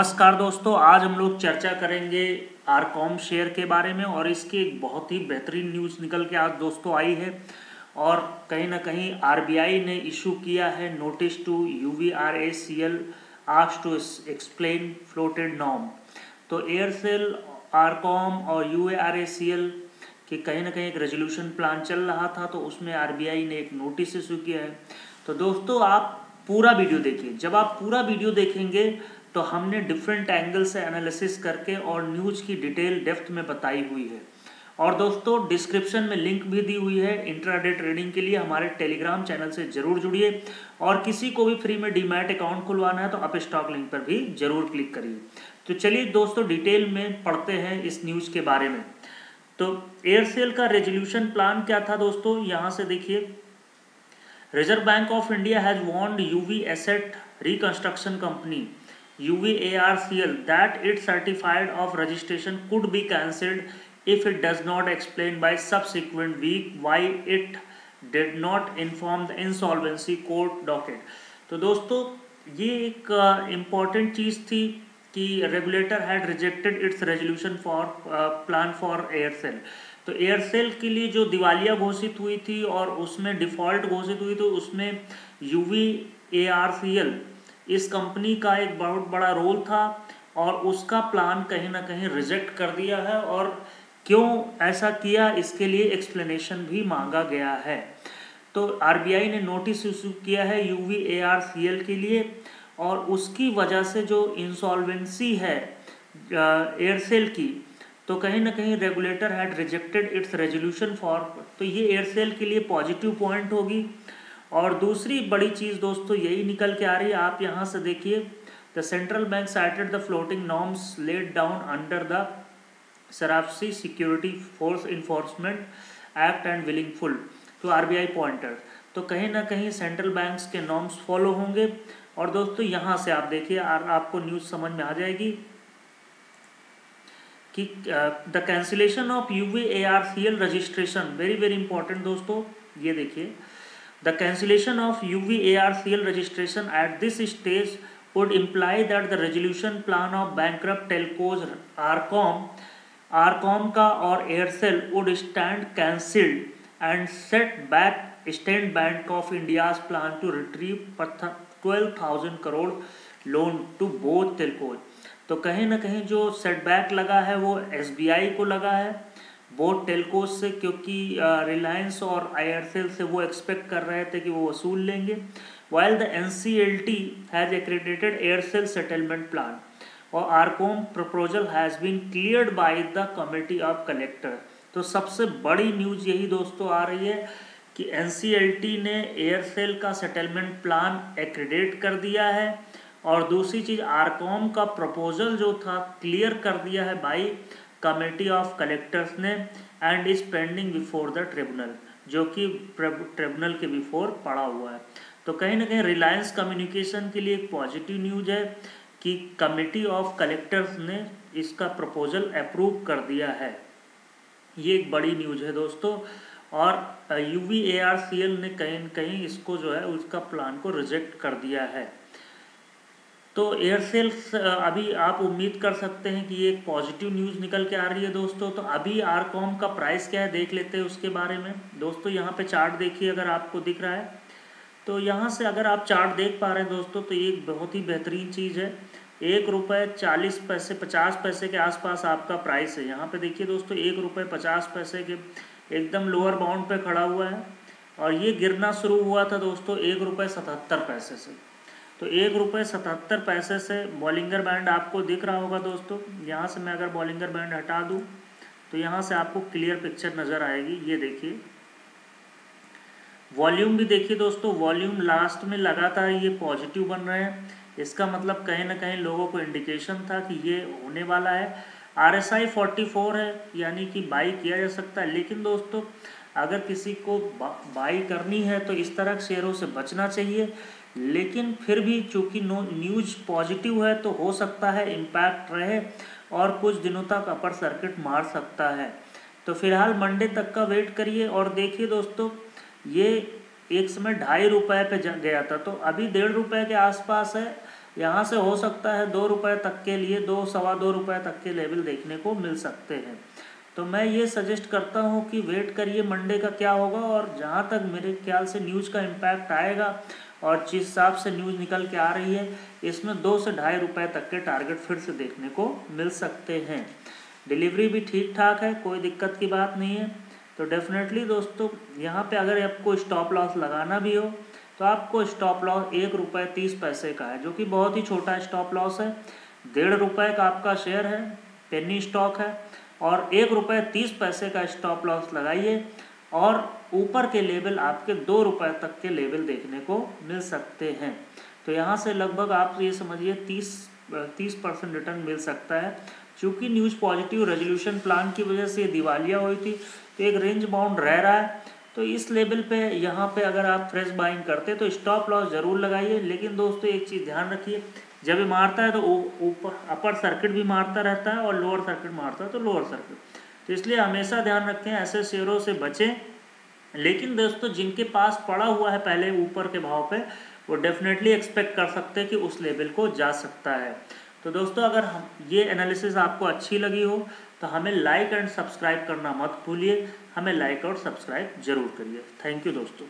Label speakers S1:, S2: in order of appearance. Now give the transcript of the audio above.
S1: नमस्कार दोस्तों, आज हम लोग चर्चा करेंगे आरकॉम शेयर के बारे में। और इसकी एक बहुत ही बेहतरीन न्यूज़ निकल के आज दोस्तों आई है। और कहीं ना कहीं आरबीआई ने इशू किया है notice to UVRACL asked to explain floated norm. तो एयरसेल, आरकॉम और यूवीआरएसीएल कि कहीं ना कहीं एक रेजोल्यूशन प्लान चल रहा था, तो उसमें आरबीआई ने एक नोटिस इशू किया है। तो दोस्तों आप पूरा वीडियो देखिए। जब आप पूरा वीडियो देखेंगे तो हमने डिफरेंट एंगल से एनालिसिस करके और न्यूज़ की डिटेल डेप्थ में बताई हुई है। और दोस्तों डिस्क्रिप्शन में लिंक भी दी हुई है इंट्राडे ट्रेडिंग के लिए। हमारे टेलीग्राम चैनल से ज़रूर जुड़िए। और किसी को भी फ्री में डीमैट अकाउंट खुलवाना है तो अप स्टॉक लिंक पर भी ज़रूर क्लिक करिए। तो चलिए दोस्तों डिटेल में पढ़ते हैं इस न्यूज़ के बारे में। तो एयरसेल का रेजोल्यूशन प्लान क्या था दोस्तों, यहाँ से देखिए। Reserve bank of India has warned UV asset reconstruction company UVARCL that its certificate of registration could be cancelled if it does not explain by subsequent week why it did not inform the insolvency court docket। तो दोस्तों ये एक important चीज़ थी कि regulator had rejected it's resolution for plan for Aircel. तो Aircel के लिए जो दिवालिया घोषित हुई थी और उसमें डिफ़ॉल्ट घोषित हुई, तो उसमें UVARCL इस कंपनी का एक बहुत बड़ा रोल था और उसका प्लान कहीं ना कहीं रिजेक्ट कर दिया है। और क्यों ऐसा किया इसके लिए एक्सप्लेनेशन भी मांगा गया है। तो आरबीआई ने नोटिस इशू किया है UVARCL के लिए, और उसकी वजह से जो इंसॉल्वेंसी है एयरसेल की, तो कहीं ना कहीं regulator had rejected it's resolution for. तो ये एयरसेल के लिए पॉजिटिव पॉइंट होगी। और दूसरी बड़ी चीज़ दोस्तों यही निकल के आ रही है, आप यहाँ से देखिए। The central bank cited the floating norms laid down under the SARFAESI security force enforcement act and wilful to RBI pointer. तो कहीं ना कहीं सेंट्रल बैंक्स के नॉर्म्स फॉलो होंगे। और दोस्तों यहाँ से आप देखिए, आपको न्यूज़ समझ में आ जाएगी कि the cancellation of UVARCL registration, very very important दोस्तों, ये देखिए। The cancellation of UVARCL registration at this stage would imply that the resolution plan of bankrupt telcos RCom का और Aircel would stand cancelled and set back State Bank of India's plan to retrieve 12,000 crore loan to both telcos. तो कहीं ना कहीं जो setback लगा है वो SBI को लगा है बोथ टेलकोज से, क्योंकि रिलायंस और एयरसेल से वो एक्सपेक्ट कर रहे थे कि वो वसूल लेंगे। While the NCLT has accredited Aircel settlement plan और RCom proposal has been cleared by the committee of collector. तो सबसे बड़ी न्यूज़ यही दोस्तों आ रही है कि NCLT ने एयरसेल का सेटलमेंट प्लान एक्रेडिट कर दिया है। और दूसरी चीज़, आरकॉम का प्रपोजल जो था क्लियर कर दिया है बाई कमेटी ऑफ कलेक्टर्स ने, and is pending before the tribunal, जो कि ट्रिब्यूनल के बिफोर पड़ा हुआ है। तो कहीं ना कहीं रिलायंस कम्युनिकेशन के लिए एक पॉजिटिव न्यूज है कि कमेटी ऑफ कलेक्टर्स ने इसका प्रपोजल अप्रूव कर दिया है। ये एक बड़ी न्यूज है दोस्तों। और UVARCL ने कहीं कहीं इसको जो है उसका प्लान को रिजेक्ट कर दिया है। तो एयरसेल अभी आप उम्मीद कर सकते हैं कि ये एक पॉजिटिव न्यूज़ निकल के आ रही है दोस्तों। तो अभी आरकॉम का प्राइस क्या है देख लेते हैं उसके बारे में। दोस्तों यहाँ पे चार्ट देखिए, अगर आपको दिख रहा है तो यहाँ से अगर आप चार्ट देख पा रहे हैं दोस्तों, तो ये एक बहुत ही बेहतरीन चीज़ है। 1 रुपये 40 पैसे 50 पैसे के आसपास आपका प्राइस है। यहाँ पे देखिए दोस्तों, 1 रुपये 50 पैसे के एकदम लोअर बाउंड पे खड़ा हुआ है। और ये गिरना शुरू हुआ था दोस्तों 1 रुपये 77 पैसे से। तो 1 रुपये 77 पैसे से बॉलिंगर बैंड आपको दिख रहा होगा दोस्तों। यहाँ से मैं अगर बॉलिंगर बैंड हटा दूँ तो यहाँ से आपको क्लियर पिक्चर नज़र आएगी। ये देखिए, वॉल्यूम भी देखिए दोस्तों, वॉल्यूम लास्ट में लगातार ये पॉजिटिव बन रहे हैं। इसका मतलब कहीं ना कहीं लोगों को इंडिकेशन था कि ये होने वाला है। RSI 44 है, यानी कि बाई किया जा सकता है। लेकिन दोस्तों अगर किसी को बाई करनी है तो इस तरह के शेयरों से बचना चाहिए। लेकिन फिर भी चूँकि न्यूज़ पॉजिटिव है तो हो सकता है इम्पैक्ट रहे और कुछ दिनों तक अपर सर्किट मार सकता है। तो फिलहाल मंडे तक का वेट करिए। और देखिए दोस्तों, ये एक समय 2.5 रुपये पे गया था, तो अभी 1.5 रुपये के आसपास है। यहाँ से हो सकता है 2 रुपये तक के लिए 2 सवा 2 रुपये तक के लेवल देखने को मिल सकते हैं। तो मैं ये सजेस्ट करता हूँ कि वेट करिए मंडे का क्या होगा, और जहाँ तक मेरे ख्याल से न्यूज़ का इम्पैक्ट आएगा और जिस हिसाब से न्यूज़ निकल के आ रही है, इसमें 2 से ढाई रुपये तक के टारगेट फिर से देखने को मिल सकते हैं। डिलीवरी भी ठीक ठाक है, कोई दिक्कत की बात नहीं है। तो डेफिनेटली दोस्तों यहाँ पे अगर आपको स्टॉप लॉस लगाना भी हो तो आपको स्टॉप लॉस 1 रुपये 30 पैसे का है, जो कि बहुत ही छोटा स्टॉप लॉस है। 1.5 रुपये का आपका शेयर है, पेनी स्टॉक है, और 1 रुपये 30 पैसे का स्टॉप लॉस लगाइए, और ऊपर के लेवल आपके 2 रुपये तक के लेवल देखने को मिल सकते हैं। तो यहाँ से लगभग आप ये समझिए 30% रिटर्न मिल सकता है। चूँकि न्यूज़ पॉजिटिव रेजोल्यूशन प्लान की वजह से दिवालिया हुई थी, तो एक रेंज बाउंड रह रहा है। तो इस लेवल पे यहाँ पे अगर आप फ्रेश बाइंग करते तो स्टॉप लॉस ज़रूर लगाइए। लेकिन दोस्तों एक चीज़ ध्यान रखिए, जब ये मारता है तो ऊपर अपर सर्किट भी मारता रहता है और लोअर सर्किट मारता है तो लोअर सर्किट, तो इसलिए हमेशा ध्यान रखें, ऐसे शेयरों से बचें। लेकिन दोस्तों जिनके पास पड़ा हुआ है पहले ऊपर के भाव पे, वो डेफिनेटली एक्सपेक्ट कर सकते हैं कि उस लेवल को जा सकता है। तो दोस्तों अगर ये एनालिसिस आपको अच्छी लगी हो तो हमें लाइक एंड सब्सक्राइब करना मत भूलिए। हमें लाइक और सब्सक्राइब जरूर करिए। थैंक यू दोस्तों।